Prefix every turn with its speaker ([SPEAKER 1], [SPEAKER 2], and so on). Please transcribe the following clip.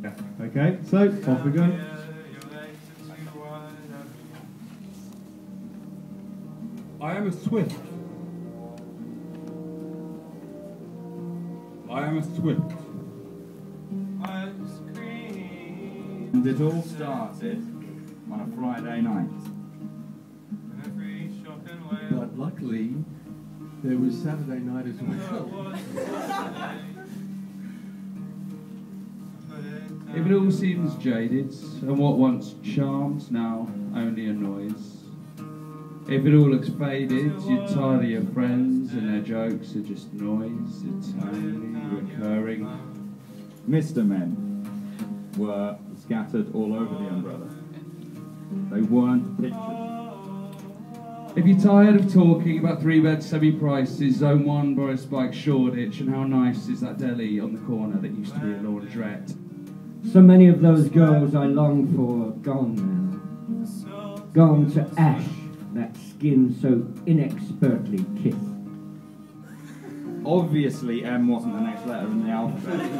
[SPEAKER 1] Yeah. Okay, so off we go.
[SPEAKER 2] I am a swift. I am a swift.
[SPEAKER 3] And it all started on a Friday night.
[SPEAKER 4] But luckily, there was Saturday night as well.
[SPEAKER 2] If it all seems jaded, and what once charmed now only annoys. If it all looks faded, you're tired of your friends and their jokes are just noise, eternally recurring.
[SPEAKER 3] Mr. Men were scattered all over the umbrella. They weren't pictures.
[SPEAKER 2] If you're tired of talking about 3-bed semi-prices, Zone 1 Boris Spike Shoreditch, and how nice is that deli on the corner that used to be a laundrette.
[SPEAKER 5] So many of those girls I longed for are gone now. Gone to ash, that skin so inexpertly kissed.
[SPEAKER 3] Obviously, M wasn't the next letter in the alphabet.